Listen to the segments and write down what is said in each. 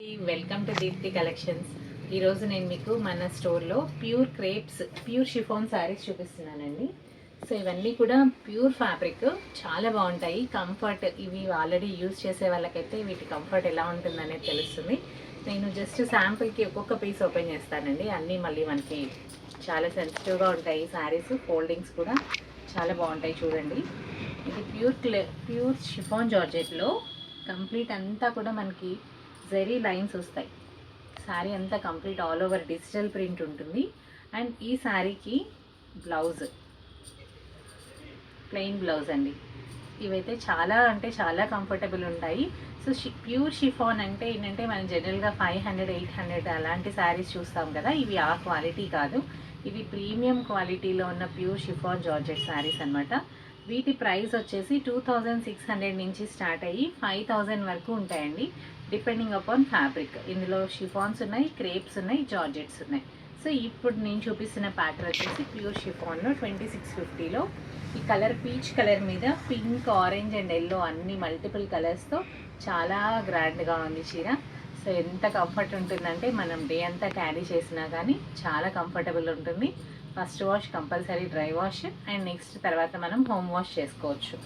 Welcome to Deepti collections. ఈరోజు నేను మీకు మన స్టోర్లో pure crepes, pure chiffon saris చూపిస్తున్నానండి. సో ఇవన్నీ కూడా ప్యూర్ ఫ్యాబ్రిక్, చాలా బాగుంటాయి. కంఫర్ట్, ఇవి ఆల్రెడీ యూజ్ చేసే వాళ్ళకైతే వీటి కంఫర్ట్ ఎలా ఉంటుందనేది తెలుస్తుంది. నేను జస్ట్ శాంపుల్కి ఒక్కొక్క పీస్ ఓపెన్ చేస్తానండి. అన్నీ మళ్ళీ మనకి చాలా సెన్సిటివ్గా ఉంటాయి శారీస్. ఫోల్డింగ్స్ కూడా చాలా బాగుంటాయి. చూడండి, ఇది ప్యూర్ షిఫాన్ జార్జెట్లో కంప్లీట్ అంతా కూడా మనకి జరీ లైన్స్ వస్తాయి. శారీ అంతా complete all over digital print ఉంటుంది. అండ్ ఈ శారీకి బ్లౌజ్ ప్లెయిన్ బ్లౌజ్ అండి. ఇవైతే చాలా అంటే చాలా కంఫర్టబుల్ ఉంటాయి. సో ప్యూర్ షిఫాన్ అంటే ఏంటంటే మనం జనరల్గా 500, 800 అలాంటి శారీస్ చూస్తాం కదా, ఇవి ఆ క్వాలిటీ కాదు. ఇవి ప్రీమియం క్వాలిటీలో ఉన్న ప్యూర్ షిఫాన్ జార్జెట్ శారీస్ అనమాట. వీటి ప్రైస్ వచ్చేసి 2600 నుంచి స్టార్ట్ అయ్యి 5000 వరకు ఉంటాయండి, డిపెండింగ్ అపాన్ ఫ్యాబ్రిక్. ఇందులో షిఫాన్స్ ఉన్నాయి, క్రేప్స్ ఉన్నాయి, జార్జెట్స్ ఉన్నాయి. సో ఇప్పుడు నేను చూపిస్తున్న ప్యాటర్న్ వచ్చేసి ప్యూర్ షిఫాన్లో 2650లో ఈ కలర్ పీచ్ కలర్ మీద పింక్, ఆరెంజ్ అండ్ ఎల్లో అన్ని మల్టిపుల్ కలర్స్తో చాలా గ్రాండ్గా ఉంది చీర. సో ఎంత కంఫర్ట్ ఉంటుందంటే మనం డే అంతా క్యారీ చేసినా కానీ చాలా కంఫర్టబుల్ ఉంటుంది. First wash compulsory, dry wash, and next తర్వాత మనం హోమ్ వాష్ చేసుకోవచ్చు.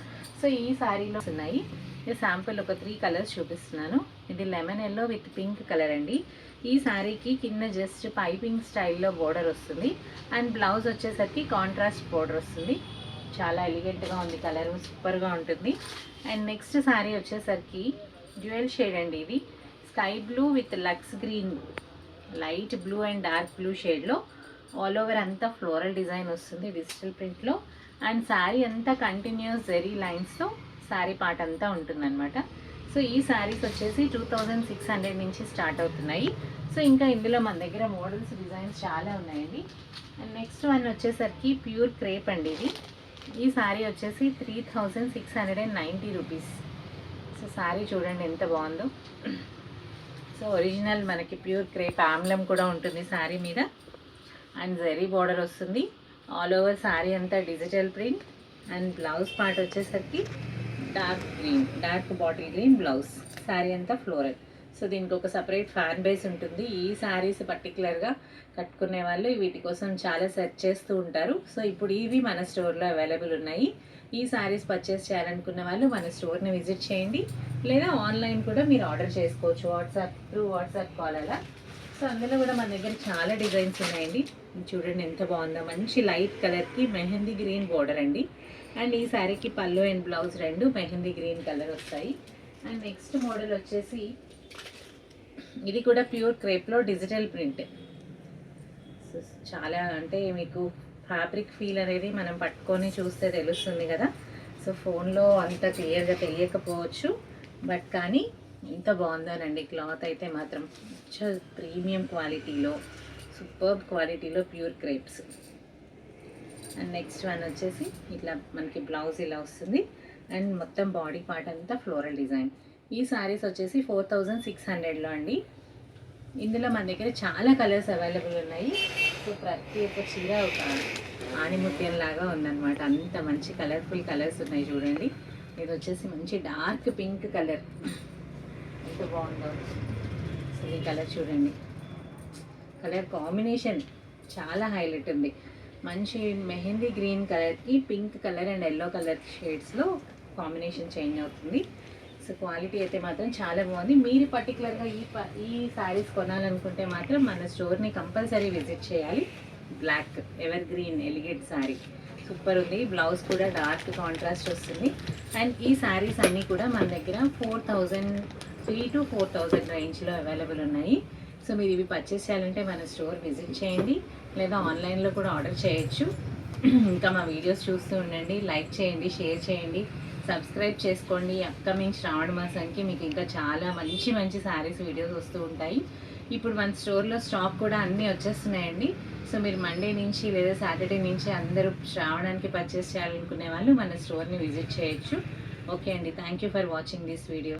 సో ఈ శారీలో ఉన్నాయి. ఈ శాంపుల్ ఒక 3 కలర్స్ చూపిస్తున్నాను. ఇది lemon yellow with pink colour అండి. ఈ శారీకి కింద జస్ట్ పైపింగ్ స్టైల్లో బోర్డర్ వస్తుంది. అండ్ బ్లౌజ్ వచ్చేసరికి కాంట్రాస్ట్ బోర్డర్ వస్తుంది. చాలా ఎలిగెంట్గా ఉంది, కలర్ సూపర్గా ఉంటుంది. అండ్ నెక్స్ట్ శారీ వచ్చేసరికి డ్యూయల్ షేడ్ అండి. ఇది sky blue with lux green, light blue and dark blue షేడ్లో ఆల్ ఓవర్ అంతా ఫ్లోరల్ డిజైన్ వస్తుంది డిజిటల్ ప్రింట్లో. అండ్ శారీ అంతా కంటిన్యూస్ జెరీ లైన్స్తో శారీ పార్ట్ అంతా ఉంటుందన్నమాట. సో ఈ శారీస్ వచ్చేసి 2600 నుంచి స్టార్ట్ అవుతున్నాయి. సో ఇంకా ఇందులో మన దగ్గర మోడల్స్, డిజైన్స్ చాలా ఉన్నాయండి. అండ్ నెక్స్ట్ వన్ వచ్చేసరికి ప్యూర్ క్రేప్ అండి. ఇది ఈ శారీ వచ్చేసి 3690 రూపీస్. సో శారీ చూడండి ఎంత బాగుందో. సో ఒరిజినల్ మనకి ప్యూర్ క్రేప్ ఆమ్లం కూడా ఉంటుంది శారీ మీద. అండ్ జరీ బార్డర్ వస్తుంది. ఆల్ ఓవర్ శారీ అంతా digital print. And blouse part వచ్చేసరికి dark bottle green blouse. Sari అంతా ఫ్లోరల్. సో దీనికి ఒక సపరేట్ ఫ్యాన్ బేస్ ఉంటుంది. ఈ శారీస్ పర్టికులర్గా కట్టుకునే వాళ్ళు వీటి కోసం చాలా సెర్చ్ చేస్తూ ఉంటారు. సో ఇప్పుడు ఇవి మన స్టోర్లో అవైలబుల్ ఉన్నాయి. ఈ శారీస్ పర్చేస్ చేయాలనుకున్న వాళ్ళు మన స్టోర్ని విజిట్ చేయండి, లేదా ఆన్లైన్ కూడా మీరు ఆర్డర్ చేసుకోవచ్చు, వాట్సాప్ కాల్ అలా. సో అందులో కూడా మన దగ్గర చాలా డిజైన్స్ ఉన్నాయండి. చూడండి ఎంత బాగుందో, మంచి లైట్ కలర్కి మెహందీ గ్రీన్ బోర్డర్ అండి. అండ్ ఈ శారీకి పళ్ళు అండ్ బ్లౌజ్ రెండు మెహందీ గ్రీన్ కలర్ వస్తాయి. అండ్ నెక్స్ట్ మోడల్ వచ్చేసి ఇది కూడా ప్యూర్ క్రేప్లో డిజిటల్ ప్రింట్. సో చాలా అంటే మీకు ఫ్యాబ్రిక్ ఫీల్ అనేది మనం పట్టుకొని చూస్తే తెలుస్తుంది కదా. సో ఫోన్లో అంత క్లియర్గా తెలియకపోవచ్చు, బట్ కానీ ఎంత బాగుందోనండి. క్లాత్ అయితే మాత్రం ప్రీమియం క్వాలిటీలో, సూపర్ క్వాలిటీలో pure crepes. And next one వచ్చేసి ఇట్లా మనకి బ్లౌజ్ ఇలా వస్తుంది. అండ్ మొత్తం బాడీ పార్ట్ అంతా ఫ్లోరల్ డిజైన్. ఈ శారీస్ వచ్చేసి 4600లో అండి. ఇందులో మన దగ్గర చాలా కలర్స్ అవైలబుల్ ఉన్నాయి. సో ప్రతి ఒక్క చీర ఒక ఆణిముత్యం లాగా ఉందన్నమాట. అంత మంచి కలర్ఫుల్ కలర్స్ ఉన్నాయి చూడండి. ఇది వచ్చేసి మంచి డార్క్ పింక్ కలర్, ఎంత బాగుందో. సో ఈ కలర్ చూడండి, కలర్ కాంబినేషన్ చాలా హైలైట్ ఉంది. మంచి మెహందీ గ్రీన్ కలర్కి pink colour and yellow colour షేడ్స్లో కాంబినేషన్ చేంజ్ అవుతుంది. సో క్వాలిటీ అయితే మాత్రం చాలా బాగుంది. మీరు పర్టికులర్గా ఈ శారీస్ కొనాలనుకుంటే మాత్రం మన స్టోర్ని కంపల్సరీ విజిట్ చేయాలి. Black evergreen elegant sari super ఉంది. బ్లౌజ్ కూడా డార్క్ కాంట్రాస్ట్ వస్తుంది. అండ్ ఈ శారీస్ అన్నీ కూడా మన దగ్గర 3 to 4000 రేంజ్లో అవైలబుల్ ఉన్నాయి. సో మీరు ఇవి పర్చేస్ చేయాలంటే మన స్టోర్ విజిట్ చేయండి, లేదా ఆన్లైన్లో కూడా ఆర్డర్ చేయొచ్చు. ఇంకా మా వీడియోస్ చూస్తూ ఉండండి, లైక్ చేయండి, షేర్ చేయండి, సబ్స్క్రైబ్ చేసుకోండి. అప్కమింగ్ శ్రావణ మాసానికి మీకు ఇంకా చాలా మంచి మంచి శారీస్ వీడియోస్ వస్తూ ఉంటాయి. ఇప్పుడు మన స్టోర్లో స్టాక్ కూడా అన్నీ వచ్చేస్తున్నాయండి. సో మీరు మండే నుంచి లేదా సాటర్డే నుంచి అందరూ శ్రావణానికి పర్చేస్ చేయాలనుకునే వాళ్ళు మన స్టోర్ని విజిట్ చేయొచ్చు. ఓకే అండి, thank you for watching this video.